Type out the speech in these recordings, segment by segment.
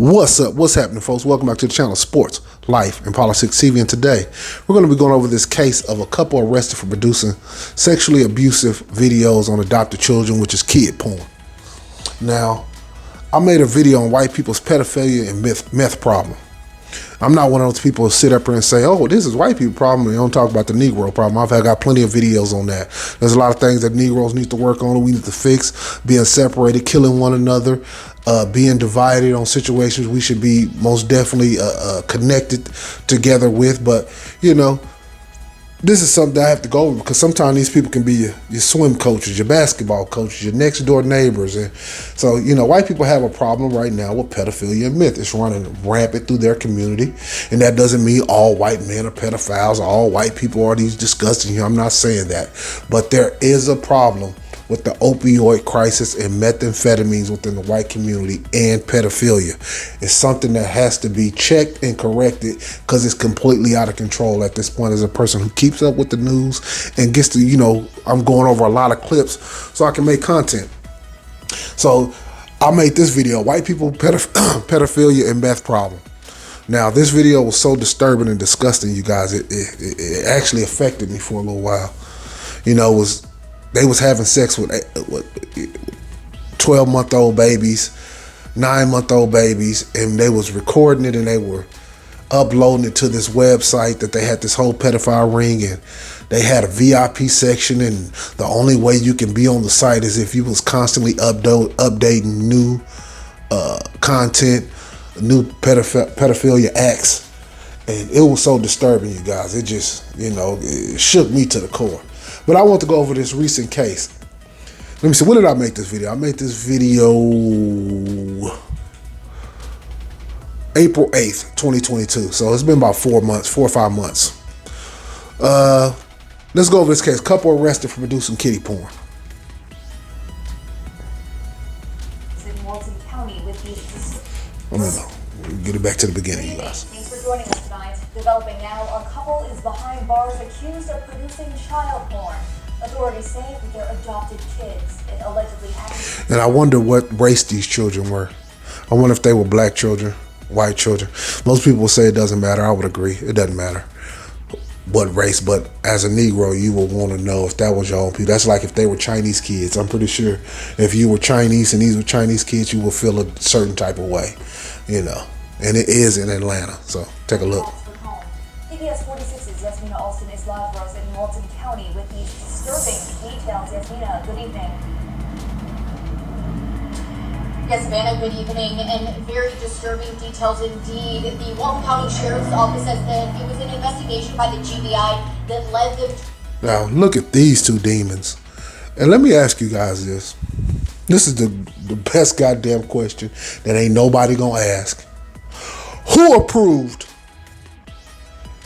What's up? What's happening, folks? Welcome back to the channel, Sports, Life, and Politics TV. And today, we're going to be going over this case of a couple arrested for producing sexually abusive videos on adopted children, which is kid porn. Now, I made a video on white people's pedophilia and meth problem. I'm not one of those people who sit up here and say, oh, this is white people problem. They don't talk about the Negro problem. I've got plenty of videos on that. There's a lot of things that Negroes need to work on, we need to fix, being separated, killing one another, being divided on situations we should be most definitely connected together with. But, you know, this is something I have to go over because sometimes these people can be your swim coaches, your basketball coaches, your next door neighbors. And so, you know, white people have a problem right now with pedophilia and myth. It's running rampant through their community. And that doesn't mean all white men are pedophiles, all white people are these disgusting. I'm not saying that. But there is a problem with the opioid crisis and methamphetamines within the white community and pedophilia. It's something that has to be checked and corrected because it's completely out of control at this point. As a person who keeps up with the news and gets to, you know, I'm going over a lot of clips so I can make content. So I made this video, white people, pedophilia and meth problem. Now, this video was so disturbing and disgusting, you guys, it actually affected me for a little while. You know, they was having sex with 12-month-old babies, 9-month-old babies, and they was recording it and they were uploading it to this website that they had this whole pedophile ring, and they had a VIP section, and the only way you can be on the site is if you was constantly updating new content, new pedophilia acts, and it was so disturbing, you guys. It just, you know, it shook me to the core. But I want to go over this recent case. Let me see, when did I make this video? I made this video April 8th, 2022. So it's been about 4 or 5 months. Let's go over this case. Couple arrested for producing kiddie porn. It's in Walton County with the... No. Get it back to the beginning, you guys. Thanks for joining us tonight. Developing now, a couple is behind bars accused of producing child porn. Authorities say that they're adopted kids and allegedly acted. And I wonder what race these children were. I wonder if they were black children, white children. Most people say it doesn't matter. I would agree. It doesn't matter what race, but as a Negro, you will want to know if that was your own people. That's like if they were Chinese kids. I'm pretty sure if you were Chinese and these were Chinese kids, you will feel a certain type of way, you know. And it is in Atlanta, so take a look. CBS 46's Yasmina Alston is live for us in Walton County with these disturbing details. Yasmina, good evening. Yes, Savannah, good evening, and very disturbing details indeed. The Walton County Sheriff's Office says that it was an investigation by the GBI that led them to... Now, look at these two demons. And let me ask you guys this. This is the best goddamn question that ain't nobody gonna ask. Who approved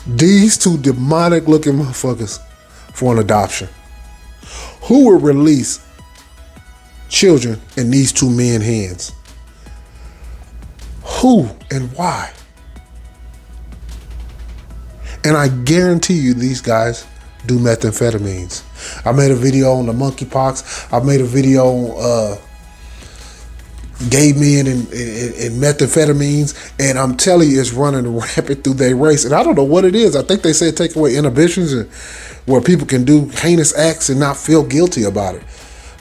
these two demonic looking motherfuckers for an adoption? Who will release children in these two men's hands? Who and why? And I guarantee you these guys do methamphetamines. I made a video on the monkeypox. I made a video on gay men and methamphetamines, and I'm telling you, it's running rampant through their race. And I don't know what it is. I think they say take away inhibitions and where people can do heinous acts and not feel guilty about it.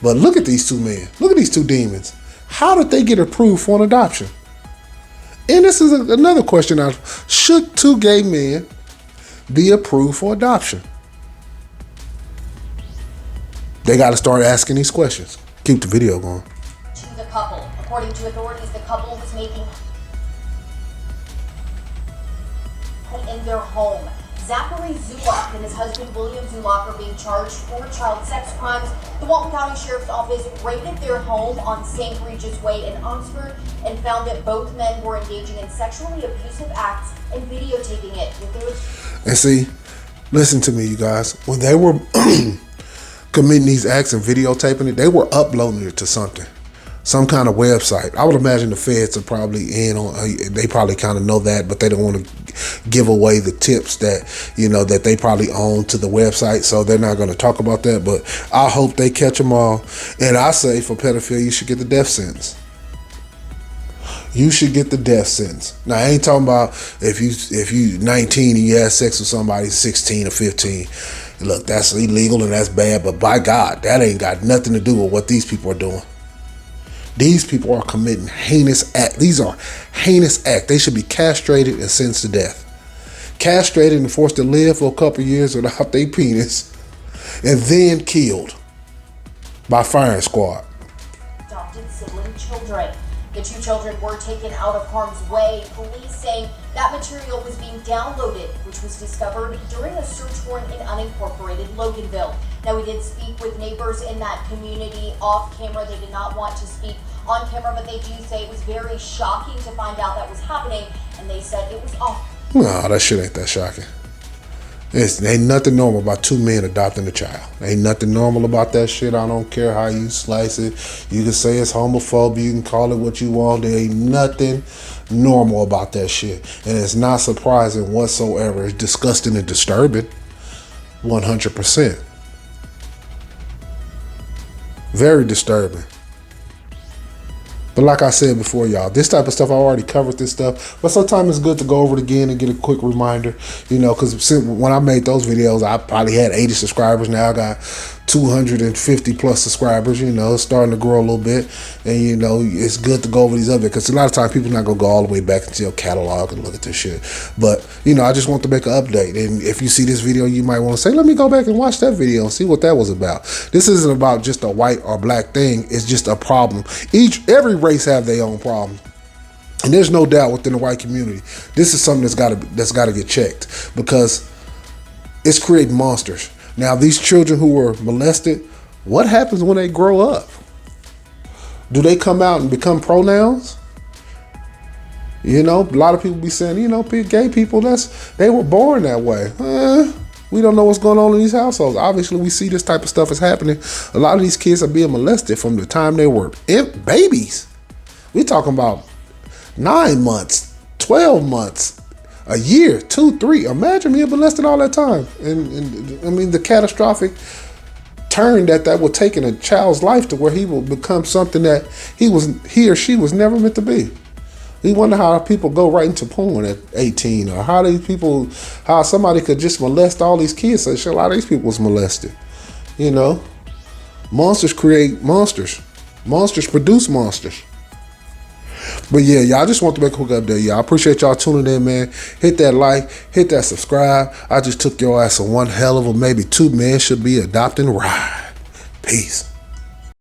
But look at these two men. Look at these two demons. How did they get approved for an adoption? And this is another question. Should two gay men be approved for adoption? They got to start asking these questions. Keep the video going. To the couple. According to authorities, the couple was making in their home. Zachary Zulock and his husband William Zulock are being charged for child sex crimes. The Walton County Sheriff's Office raided their home on St. Regis Way in Oxford and found that both men were engaging in sexually abusive acts and videotaping it with their... And see, listen to me, you guys. When they were committing these acts and videotaping it, they were uploading it to something. Some kind of website. I would imagine the feds are probably in on, they probably kind of know that, but they don't want to give away the tips that, you know, that they probably own to the website. So they're not going to talk about that, but I hope they catch them all. And I say for pedophilia, you should get the death sentence. you should get the death sentence. Now, I ain't talking about if you 19 and you had sex with somebody 16 or 15. Look, that's illegal and that's bad, but by God, that ain't got nothing to do with what these people are doing. These people are committing heinous acts. These are heinous acts. They should be castrated and sentenced to death. Castrated and forced to live for a couple years without their penis, and then killed by firing squad. Adopted sibling children. The two children were taken out of harm's way. Police saying that material was being downloaded, which was discovered during a search warrant in unincorporated Loganville. Now, we did speak with neighbors in that community off camera. They did not want to speak on camera, but they do say it was very shocking to find out that was happening, and they said it was awful. No, that shit ain't that shocking. Ain't nothing normal about two men adopting a child. Ain't nothing normal about that shit. I don't care how you slice it. You can say it's homophobia. You can call it what you want. There ain't nothing normal about that shit. And it's not surprising whatsoever. It's disgusting and disturbing. 100%. Very disturbing. But like I said before, y'all, this type of stuff, I already covered this stuff. But sometimes it's good to go over it again and get a quick reminder, you know, because when I made those videos, I probably had 80 subscribers. Now I got 250 plus subscribers, you know, it's starting to grow a little bit. And, you know, it's good to go over these other, because a lot of times people not going to go all the way back into your catalog and look at this shit. But, you know, I just want to make an update. And if you see this video, you might want to say, let me go back and watch that video and see what that was about. This isn't about just a white or black thing. It's just a problem. Every race have their own problem. And there's no doubt within the white community, this is something that's got to get checked, because it's creating monsters. Now, these children who were molested, what happens when they grow up? Do they come out and become pronouns? You know, a lot of people be saying, you know, gay people, they were born that way. We don't know what's going on in these households. Obviously, we see this type of stuff is happening. A lot of these kids are being molested from the time they were babies. We talking about 9 months, 12 months, a year, 2, 3. Imagine being molested all that time. And I mean, the catastrophic turn that will take in a child's life to where he will become something that he or she was never meant to be. We wonder how people go right into porn at 18, or how somebody could just molest all these kids. So a lot of these people was molested. You know, monsters create monsters. Monsters produce monsters. But yeah, y'all, I just want to make a quick update, y'all. I appreciate y'all tuning in, man. Hit that like, hit that subscribe. I just took your ass on one hell of a maybe 2 men should be adopting ride. Peace.